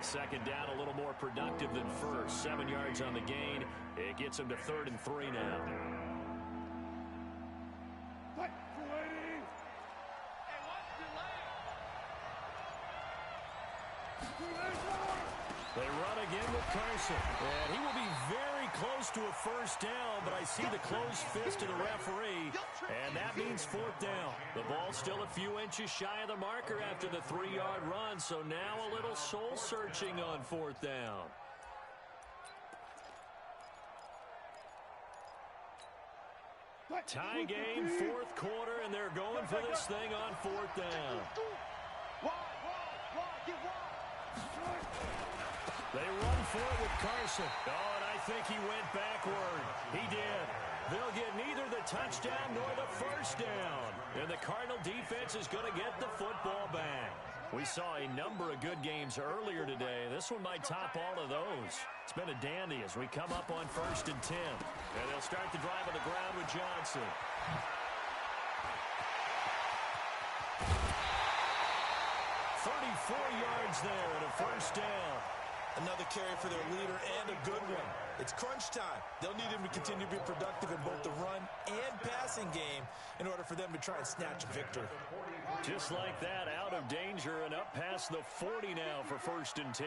[SPEAKER 1] Second down, a little more productive than first. 7 yards on the gain. It gets him to 3rd and 3 now. They run again with Carson. And he will be very close to a first down, but I see the closed fist of the referee, and that means 4th down. The ball still a few inches shy of the marker after the 3-yard run, so now a little soul-searching on 4th down. Tie game, 4th quarter, and they're going for this thing on 4th down. They run for it with Carson. Oh, and I think he went backward. He did. They'll get neither the touchdown nor the first down. And the Cardinal defense is going to get the football back. We saw a number of good games earlier today. This one might top all of those. It's been a dandy as we come up on 1st and 10. And they'll start the drive on the ground with Johnson. 34 yards there and a first down.
[SPEAKER 2] Another carry for their leader and a good one. It's crunch time. They'll need him to continue to be productive in both the run and passing game in order for them to try and snatch a victory.
[SPEAKER 1] Just like that, out of danger and up past the 40 now for 1st and 10.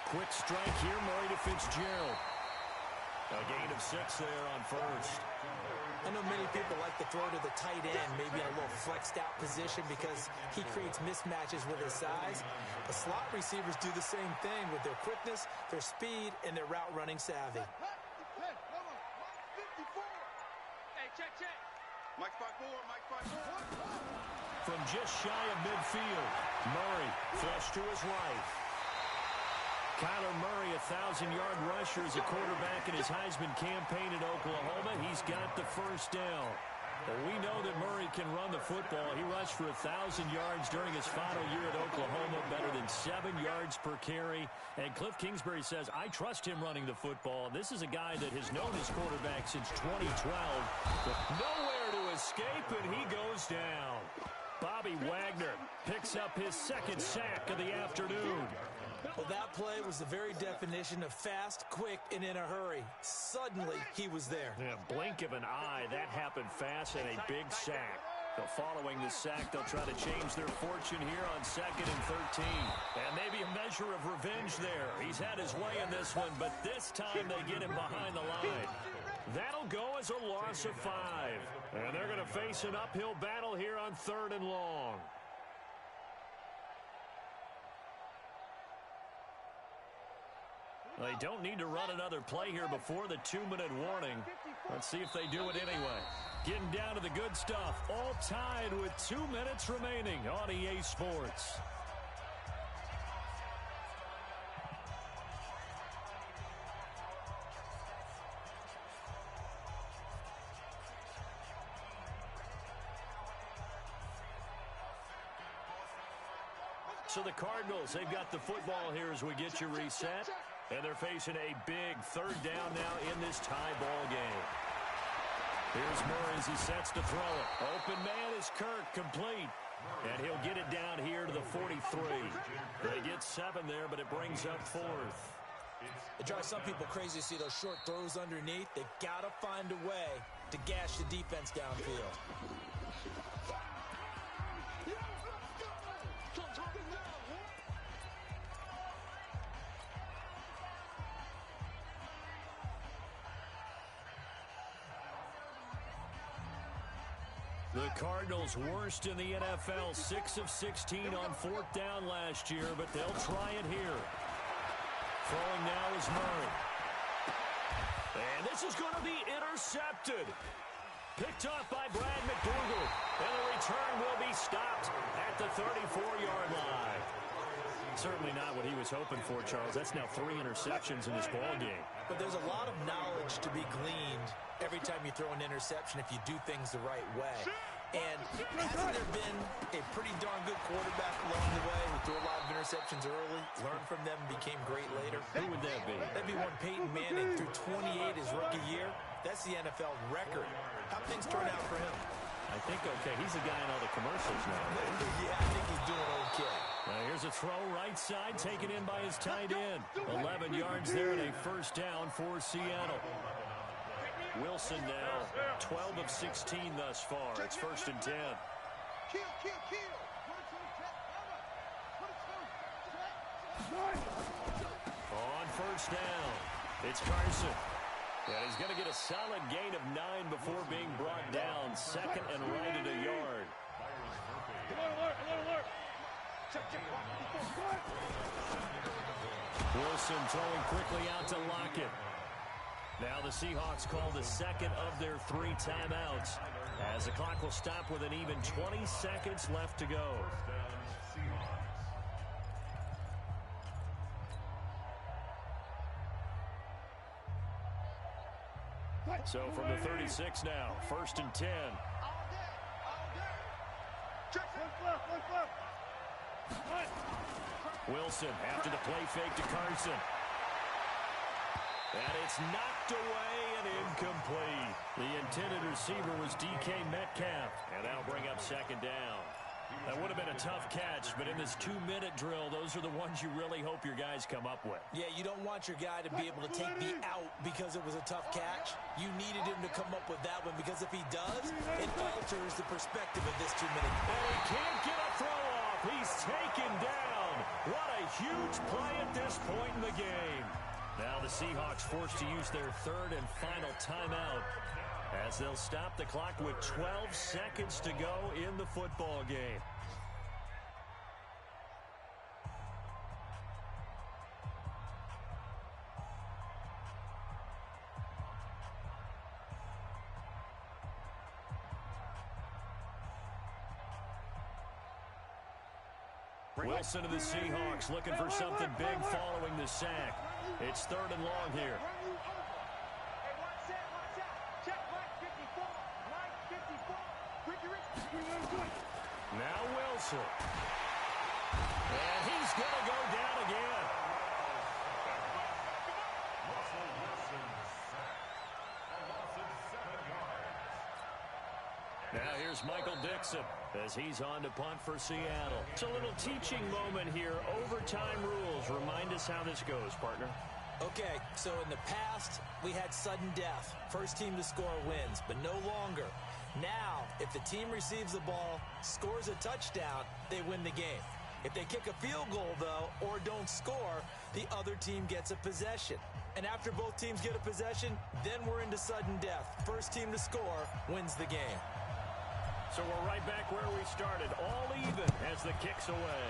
[SPEAKER 1] Quick strike here, Murray to Fitzgerald. A gain of 6 there on first.
[SPEAKER 2] I know many people like to throw to the tight end, maybe in a little flexed out position because he creates mismatches with his size. But slot receivers do the same thing with their quickness, their speed, and their route running savvy.
[SPEAKER 5] Hey, check.
[SPEAKER 3] Mike 5-4, Mike 5-4.
[SPEAKER 1] From just shy of midfield, Murray flush to his right. Kyler Murray, 1,000-yard rusher as a quarterback in his Heisman campaign at Oklahoma. He's got the first down. Well, we know that Murray can run the football. He rushed for 1,000 yards during his final year at Oklahoma, better than 7 yards per carry. And Cliff Kingsbury says, I trust him running the football. This is a guy that has known his quarterback since 2012. But nowhere to escape, and he goes down. Bobby Wagner picks up his second sack of the afternoon.
[SPEAKER 2] Well, that play was the very definition of fast, quick, and in a hurry. Suddenly, he was there.
[SPEAKER 1] Yeah, blink of an eye, that happened fast and a big sack. So following the sack, they'll try to change their fortune here on 2nd and 13. And maybe a measure of revenge there. He's had his way in this one, but this time they get him behind the line. That'll go as a loss of 5. And they're going to face an uphill battle here on 3rd and long. They don't need to run another play here before the 2-minute warning. Let's see if they do it anyway. Getting down to the good stuff. All tied with 2 minutes remaining on EA Sports. So the Cardinals, they've got the football here as we get you reset. And they're facing a big 3rd down now in this tie ball game. Here's Murray as he sets to throw it. Open man is Kirk, complete. And he'll get it down here to the 43. They get 7 there, but it brings up 4th.
[SPEAKER 2] It drives some people crazy to see those short throws underneath. They got to find a way to gash the defense downfield.
[SPEAKER 1] The Cardinals worst in the NFL, 6 of 16 on 4th down last year, but they'll try it here. Throwing now is Murray. And this is going to be intercepted. Picked off by Brad McDougal. And the return will be stopped at the 34-yard line. Certainly not what he was hoping for, Charles. That's now 3 interceptions in this ball game.
[SPEAKER 2] But there's a lot of knowledge to be gleaned every time you throw an interception if you do things the right way. And hasn't there been a pretty darn good quarterback along the way who threw a lot of interceptions early, learned from them, and became great later?
[SPEAKER 1] Who would that be?
[SPEAKER 2] That'd be one Peyton Manning, threw 28 his rookie year. That's the NFL record. How'd things turn out for him?
[SPEAKER 1] I think okay. He's the guy in all the commercials now.
[SPEAKER 2] Yeah, I think he's doing okay.
[SPEAKER 1] Now here's a throw right side, taken in by his tight end. 11 yards there and a first down for Seattle. Wilson now 12 of 16 thus far. It's 1st and 10.
[SPEAKER 3] Kill.
[SPEAKER 1] On first down, it's Carson. And he's going to get a solid gain of 9 before being brought down. 2nd and right at a yard.
[SPEAKER 5] Alert. Check.
[SPEAKER 1] Wilson throwing quickly out to Lockett. Now the Seahawks call the 2nd of their 3 timeouts, as the clock will stop with an even 20 seconds left to go. So from the 36 now, 1st and 10. Wilson after the play fake to Carson. And it's knocked away and incomplete. The intended receiver was DK Metcalf. And that'll bring up 2nd down. That would have been a tough catch, but in this 2-minute drill, those are the ones you really hope your guys come up with.
[SPEAKER 2] Yeah, you don't want your guy to be able to take the out because it was a tough catch. You needed him to come up with that one because if he does, it alters the perspective of this 2-minute.
[SPEAKER 1] And he can't get a throw off. He's taken down. What a huge play at this point in the game. Now the Seahawks forced to use their 3rd and final timeout as they'll stop the clock with 12 seconds to go in the football game. Wilson to the Seahawks looking for something big following the sack. It's 3rd and long here. Now Wilson. And he's going to go down again.
[SPEAKER 4] Russell Wilson sacked. A loss of 7 yards.
[SPEAKER 1] Now here's Michael Dixon as he's on to punt for Seattle. It's a little teaching moment here. Overtime rules. Remind us how this goes, partner.
[SPEAKER 2] Okay, so in the past, we had sudden death. First team to score wins, but no longer. Now, if the team receives the ball, scores a touchdown, they win the game. If they kick a field goal, though, or don't score, the other team gets a possession. And after both teams get a possession, then we're into sudden death. First team to score wins the game.
[SPEAKER 1] So we're right back where we started, all even as the kick's away.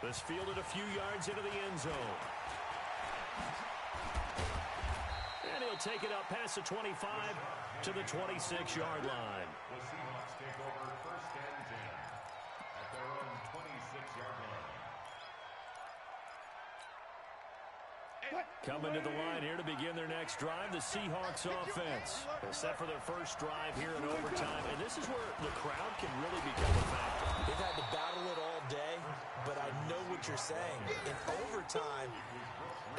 [SPEAKER 1] This fielded a few yards into the end zone. And he'll take it up past the 25 to the 26-yard line.
[SPEAKER 4] The Seahawks take over 1st and 10 at their own 26-yard line.
[SPEAKER 1] Coming to the line here to begin their next drive, the Seahawks offense. They're set for their first drive here in overtime, and this is where the crowd can really become a factor.
[SPEAKER 2] They've had to battle it all day, but I know what you're saying. In overtime,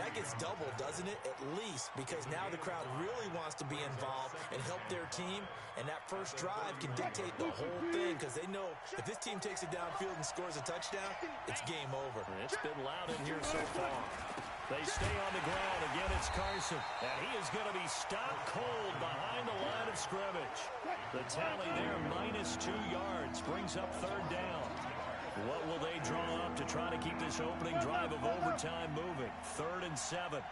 [SPEAKER 2] that gets doubled, doesn't it? At least, because now the crowd really wants to be involved and help their team, and that first drive can dictate the whole thing because they know if this team takes it downfield and scores a touchdown, it's game over.
[SPEAKER 1] It's been loud in here so far. They stay on the ground. Again, it's Carson. And he is going to be stopped cold behind the line of scrimmage. The tally there, -2 yards, brings up 3rd down. What will they draw up to try to keep this opening drive of overtime moving? 3rd and 7.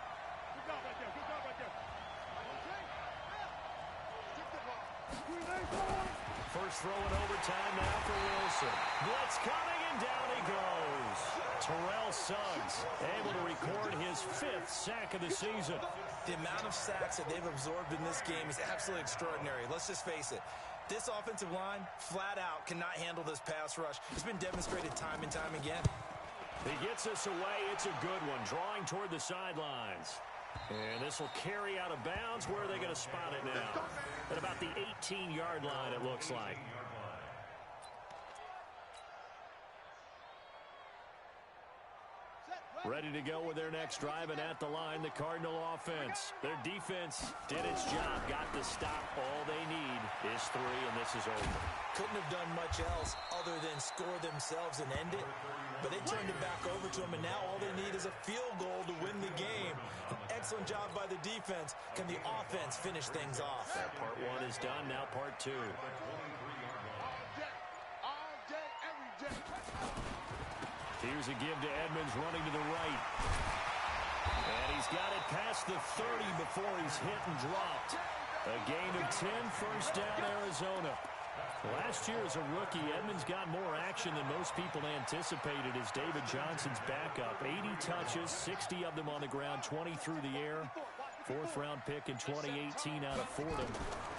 [SPEAKER 1] First throw in overtime now for Wilson. Blitz coming, and down he goes. Terrell Suggs able to record his 5th sack of the season.
[SPEAKER 2] The amount of sacks that they've absorbed in this game is absolutely extraordinary. Let's just face it. This offensive line, flat out, cannot handle this pass rush. It's been demonstrated time and time again.
[SPEAKER 1] He gets this away. It's a good one. Drawing toward the sidelines. And this will carry out of bounds. Where are they going to spot it now? At about the 18-yard line, it looks like. Ready to go with their next drive, and at the line, the Cardinal offense. Their defense did its job, got the stop. All they need is 3, and this is over.
[SPEAKER 2] Couldn't have done much else other than score themselves and end it, but they turned it back over to them, and now all they need is a field goal to win the game. An excellent job by the defense. Can the offense finish things off?
[SPEAKER 1] That part 1 is done, now part 2. Here's a give to Edmonds running to the right. And he's got it past the 30 before he's hit and dropped. A gain of 10, first down Arizona. Last year as a rookie, Edmonds got more action than most people anticipated as David Johnson's backup. 80 touches, 60 of them on the ground, 20 through the air. 4th-round pick in 2018 out of Fordham,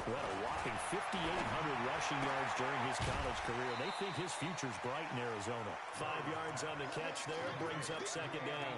[SPEAKER 1] who had a whopping 5,800 rushing yards during his college career. They think his future's bright in Arizona. 5 yards on the catch there, brings up 2nd down.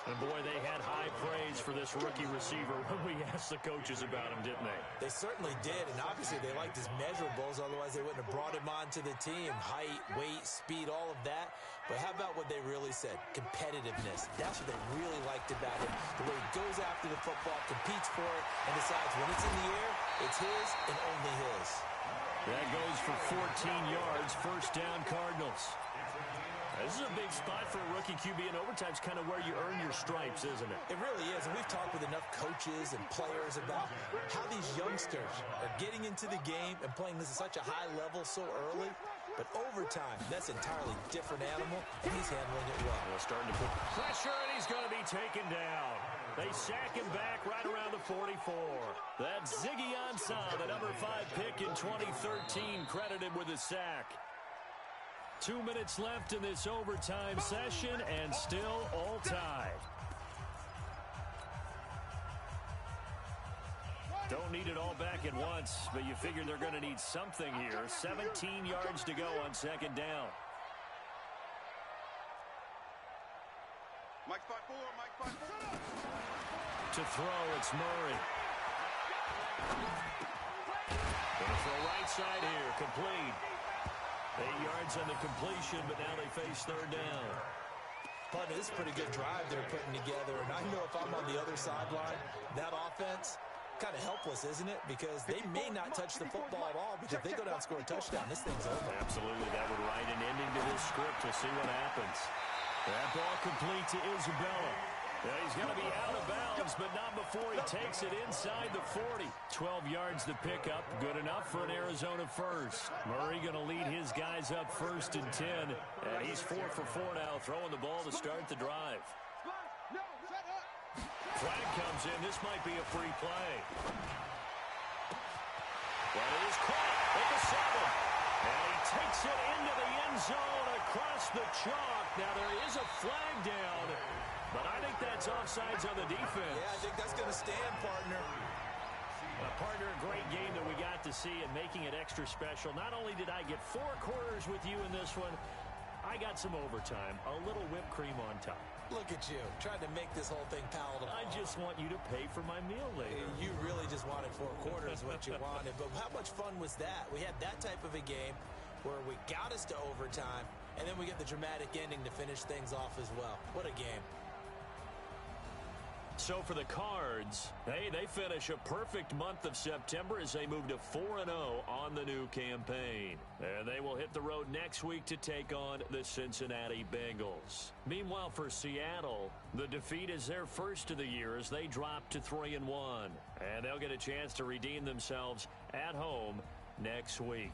[SPEAKER 1] And, boy, they had high praise for this rookie receiver when we asked the coaches about him, didn't they?
[SPEAKER 2] They certainly did, and obviously they liked his measurables. Otherwise, they wouldn't have brought him onto the team. Height, weight, speed, all of that. But how about what they really said? Competitiveness. That's what they really liked about him. The way he goes after the football, competes for it, and decides when it's in the air, it's his and only his.
[SPEAKER 1] That goes for 14 yards. First down, Cardinals. This is a big spot for a rookie QB, and overtime's kind of where you earn your stripes, isn't it?
[SPEAKER 2] It really is, and we've talked with enough coaches and players about how these youngsters are getting into the game and playing this at such a high level so early. But overtime, that's an entirely different animal, and he's handling it well.
[SPEAKER 1] Well, starting to put pressure, and he's going to be taken down. They sack him back right around the 44. That's Ziggy Ansah, the number 5 pick in 2013, credited with a sack. 2 minutes left in this overtime session, and still all tied. Don't need it all back at once, but you figure they're going to need something here. 17 yards to go on second down.
[SPEAKER 3] Mike spot 4, Mike spot 4.
[SPEAKER 1] To throw, it's Murray. Going for a right side here, complete. 8 yards on the completion, but now they face third down.
[SPEAKER 2] But it's a pretty good drive they're putting together, and I know if I'm on the other sideline, that offense, kind of helpless, isn't it? Because they may not touch the football at all, because if they go down and score a touchdown, this thing's over.
[SPEAKER 1] Absolutely, that would write an ending to this script. We'll see what happens. That ball complete to Isabella. Yeah, he's going to be out of bounds, but not before he takes it inside the 40. 12 yards to pick up. Good enough for an Arizona first. Murray going to lead his guys up first and 10. And he's 4 for 4 now, throwing the ball to start the drive. Flag comes in. This might be a free play. Well, it is caught at the 7. And he takes it into the end zone across the chalk. Now, there is a flag down. But I think that's offsides on the defense.
[SPEAKER 2] Yeah, I think that's going to stand, partner.
[SPEAKER 1] Partner, a great game that we got to see and making it extra special. Not only did I get 4 quarters with you in this one, I got some overtime, a little whipped cream on top.
[SPEAKER 2] Look at you, trying to make this whole thing palatable.
[SPEAKER 1] I just want you to pay for my meal later.
[SPEAKER 2] You really just wanted 4 quarters what you wanted. But how much fun was that? We had that type of a game where we got us to overtime, and then we get the dramatic ending to finish things off as well. What a game.
[SPEAKER 1] So for the Cards, hey, they finish a perfect month of September as they move to 4-0 on the new campaign. And they will hit the road next week to take on the Cincinnati Bengals. Meanwhile, for Seattle, the defeat is their first of the year as they drop to 3-1. And they'll get a chance to redeem themselves at home next week.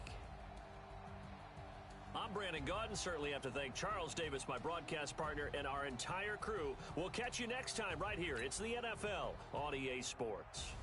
[SPEAKER 1] I'm Brandon Gaudin. Certainly have to thank Charles Davis, my broadcast partner, and our entire crew. We'll catch you next time right here. It's the NFL on EA Sports.